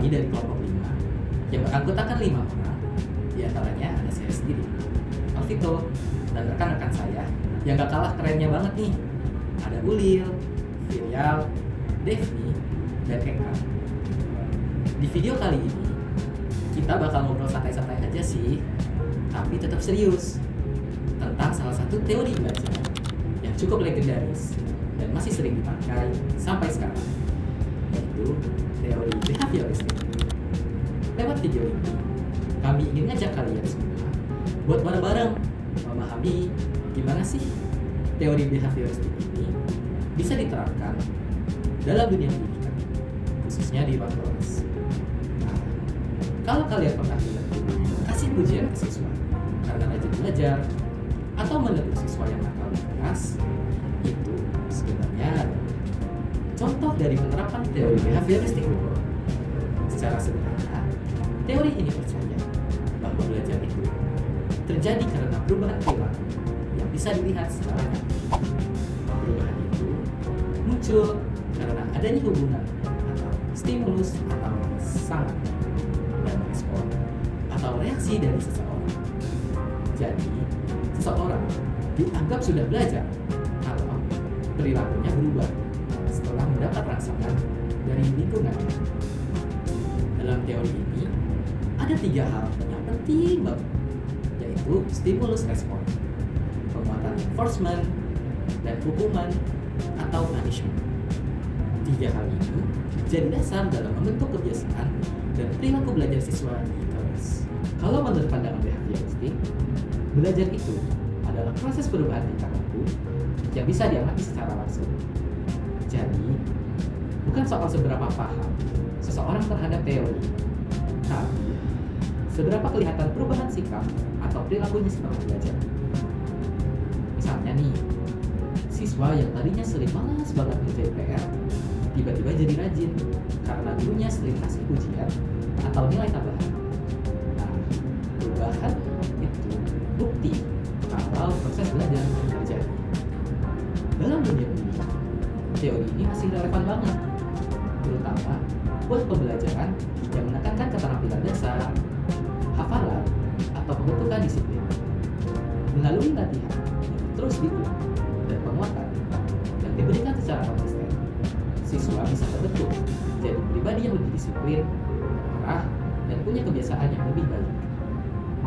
kami dari kelompok 5 yang beranggotakan 5 orang. Di antaranya ada saya sendiri, Alvito, dan rekan-rekan saya yang gak kalah kerennya banget nih. Ada Ulil, Viryal, Devni, dan Eka. Di video kali ini kita bakal ngobrol santai-santai aja sih, tapi tetap serius tentang salah satu teori belajar yang cukup legendaris dan masih sering dipakai sampai sekarang, yaitu teori behavioristik. Lewat video ini, kami ingin ngajak kalian semua buat bareng-bareng memahami gimana sih teori behavioristik ini bisa diterapkan dalam dunia pendidikan, khususnya di ruang kelas. Nah, kalau kalian pernah dengar kasih pujian ke siswa karena rajin belajar atau menegur siswa yang nakal dan keras, itu sebenarnya contoh dari penerapan teori behavioristik. Secara sederhana, teori ini percaya bahwa belajar itu terjadi karena perubahan perilaku yang bisa dilihat secara nyata. Perubahan itu muncul karena adanya hubungan atau stimulus atau sangat dan respon atau reaksi dari seseorang. Jadi, seseorang dianggap sudah belajar kalau perilakunya berubah setelah mendapat rangsangan dari lingkungannya. Dalam teori ini, ada 3 hal yang penting banget, yaitu stimulus respon, penguatan enforcement, dan hukuman atau punishment. 3 hal ini jadi dasar dalam membentuk kebiasaan dan perilaku belajar siswa di kelas. Kalau menurut pandangan behavioristik, belajar itu adalah proses perubahan tingkah laku yang bisa diamati secara langsung. Jadi, bukan soal seberapa paham seseorang terhadap teori, tapi seberapa kelihatan perubahan sikap atau perilakunya setelah belajar. Misalnya nih, siswa yang tadinya sering malas banget ngerjain PR, tiba-tiba jadi rajin karena gurunya sering kasih pujian atau nilai tambahan. Nah, perubahan itu bukti kalau proses belajar terjadi. Dalam dunia pendidikan, teori ini masih relevan banget, terutama buat pembelajaran yang menekankan keterampilan dasar, hafalan, atau pembentukan disiplin. Melalui latihan yang terus diulang dan penguatan yang diberikan secara konsisten, siswa bisa terbentuk jadi pribadi yang lebih disiplin, terarah, dan punya kebiasaan yang lebih baik.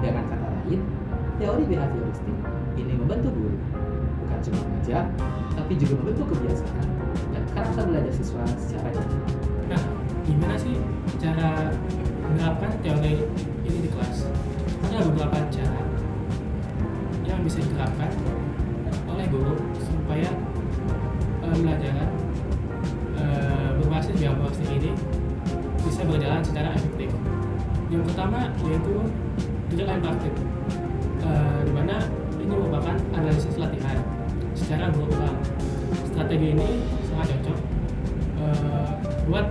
Dengan kata lain, teori behavioristik ini membantu guru bukan cuma mengajar, tapi juga membentuk kebiasaan dan karakter belajar siswa secara nyata. Nah, gimana sih cara menerapkan teori ini di kelas? Ada beberapa cara yang bisa diterapkan oleh guru supaya pembelajaran berbasis behavioristik ini bisa berjalan secara efektif. Yang pertama yaitu real and praktik, di mana ini merupakan analisis latihan secara berulang. Strategi ini sangat cocok buat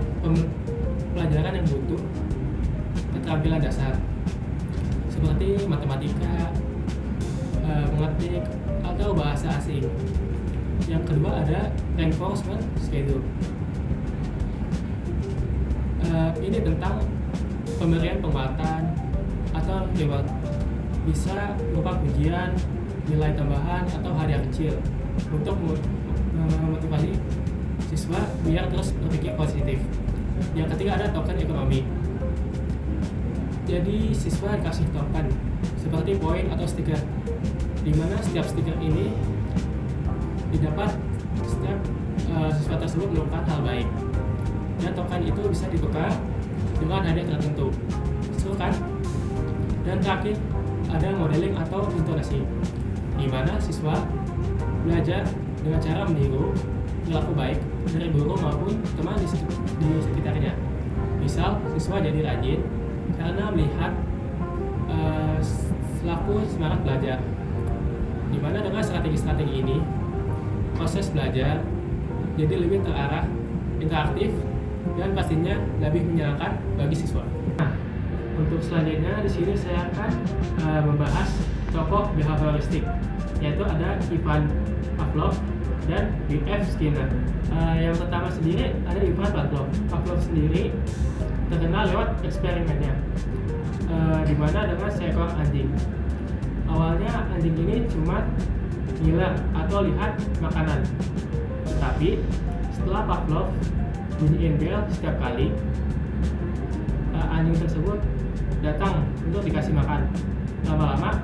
pelajaran yang butuh keterampilan dasar seperti matematika, mengetik, atau bahasa asing. Yang kedua ada reinforcement schedule. Ini tentang pemberian penguatan atau reward, bisa berupa pujian, nilai tambahan, atau hadiah kecil untuk memotivasi siswa biar terus berpikir positif. Yang ketiga ada token ekonomi. Jadi siswa dikasih token seperti poin atau stiker, di mana setiap stiker ini didapat setiap siswa tersebut melakukan hal baik. Dan token itu bisa ditukar dengan hadiah tertentu. Seru kan? Dan terakhir ada modeling atau intonasi, di mana siswa belajar dengan cara meniru perilaku baik dari guru maupun teman di sekitarnya. Misal, siswa jadi rajin karena melihat selaku semangat belajar. Di mana dengan strategi-strategi ini, proses belajar jadi lebih terarah, interaktif, dan pastinya lebih menyenangkan bagi siswa. Nah, untuk selanjutnya di sini saya akan membahas tokoh behavioristik, yaitu ada Ivan Pavlov dan B.F. Skinner. Yang pertama sendiri ada Ivan Pavlov. Pavlov sendiri terkenal lewat eksperimennya, di mana dengan seekor anjing. Awalnya anjing ini cuma ngiler atau lihat makanan, tetapi setelah Pavlov bunyiin bel setiap kali, anjing tersebut datang untuk dikasih makan. Lama-lama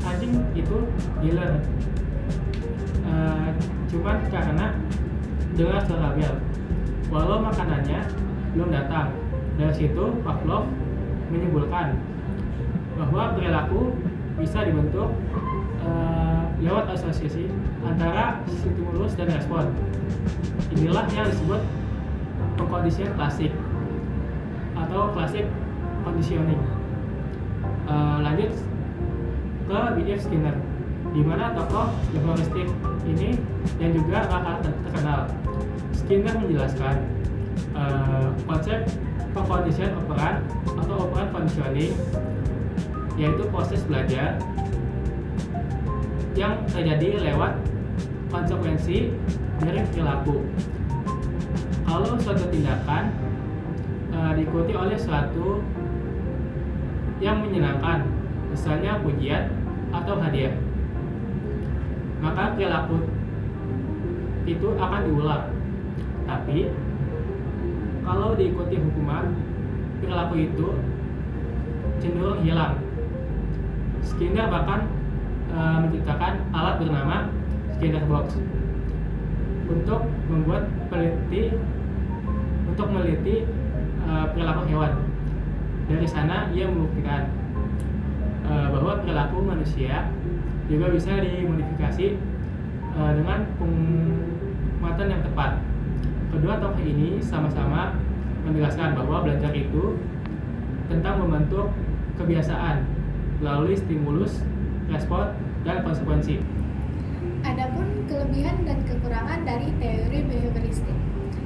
anjing itu ngiler, cuma karena dengar suara bel, walau makanannya belum datang. Dari situ Pavlov menyimpulkan bahwa perilaku bisa dibentuk lewat asosiasi antara stimulus dan respon. Inilah yang disebut pengkondisian klasik atau classic conditioning. Lanjut ke B.F. Skinner, di mana tokoh heuristik ini yang juga bakal terkenal. Skinner menjelaskan konsep pengkondisian operan atau operan conditioning, yaitu proses belajar yang terjadi lewat konsekuensi dari perilaku. Kalau suatu tindakan diikuti oleh suatu yang menyenangkan, misalnya pujian atau hadiah, maka perilaku itu akan diulang. Tapi kalau diikuti hukuman, perilaku itu cenderung hilang. Skinner bahkan menciptakan alat bernama Skinner Box untuk meliti perilaku hewan. Dari sana ia membuktikan bahwa perilaku manusia juga bisa dimodifikasi dengan penguatan yang tepat. Kedua tokoh ini sama-sama menjelaskan bahwa belajar itu tentang membentuk kebiasaan melalui stimulus, respon, dan konsekuensi. Adapun kelebihan dan kekurangan dari teori behavioristik.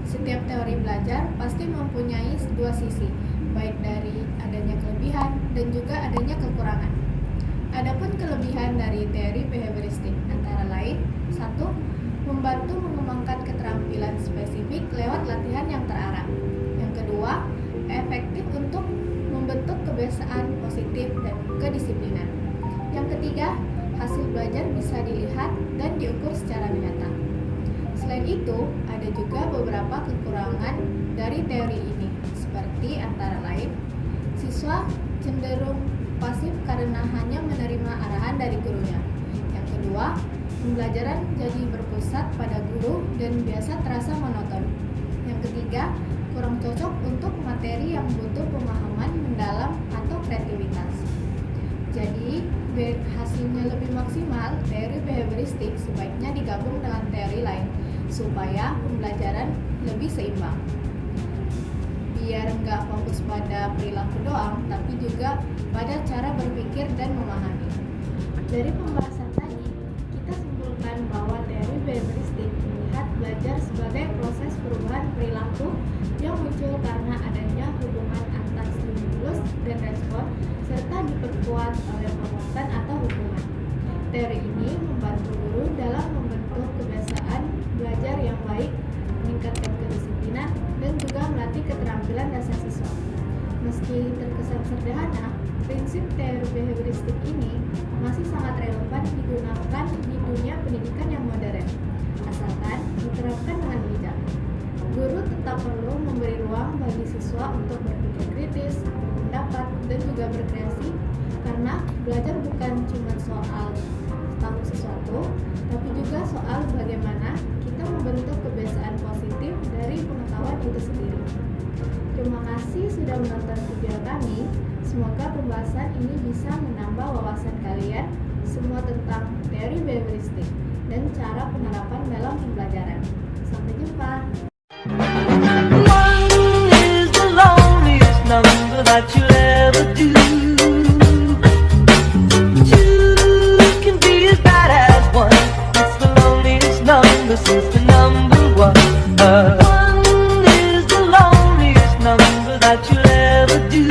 Setiap teori belajar pasti mempunyai dua sisi, baik dari adanya kelebihan dan juga adanya kekurangan. Adapun kelebihan dari teori behavioristik antara lain: 1. Membantu mengembangkan keterampilan spesifik lewat latihan yang terarah. Yang kedua, efektif untuk membentuk kebiasaan positif dan kedisiplinan. Yang ketiga, hasil belajar bisa dilihat dan diukur secara nyata. Selain itu, ada juga beberapa kekurangan dari teori ini, seperti antara lain, siswa cenderung pasif karena hanya menerima arahan dari gurunya. Yang kedua, pembelajaran jadi berpusat pada guru dan biasa terasa monoton. Yang ketiga, kurang cocok untuk materi yang butuh pemahaman mendalam atau kreativitas. Jadi, biar hasilnya lebih maksimal, teori behavioristik sebaiknya digabung dengan teori lain supaya pembelajaran lebih seimbang. Biar nggak fokus pada perilaku doang, tapi juga pada cara berpikir dan memahami. Dari pembahasan tadi, kita simpulkan bahwa teori behavioristik melihat belajar sebagai proses perubahan perilaku yang muncul karena adanya hubungan antar stimulus dan respon serta diperkuat oleh penguatan atau hukuman. Teori ini membantu guru dalam membentuk kebiasaan belajar yang baik, meningkatkan kedisiplinan, dan juga melatih keterampilan dasar siswa. Meski terkesan sederhana, prinsip teori behavioristik ini masih sangat relevan digunakan di dunia pendidikan yang modern, asalkan diterapkan dengan bijak. Guru tetap perlu memberi ruang bagi siswa untuk berpikir kritis, berpendapat, dan juga berkreasi, karena belajar bukan cuma soal tahu sesuatu, tapi juga soal bagaimana kita membentuk kebiasaan positif dari pengetahuan itu sendiri. Terima kasih sudah menonton video kami. Semoga pembahasan ini bisa menambah wawasan kalian semua tentang teori behavioristik dan cara penerapan dalam pembelajaran. Sampai jumpa. One is the loneliest number that you'll ever do. Two can be as bad as one. It's the loneliest number since the number one. One is the loneliest number that you'll ever do.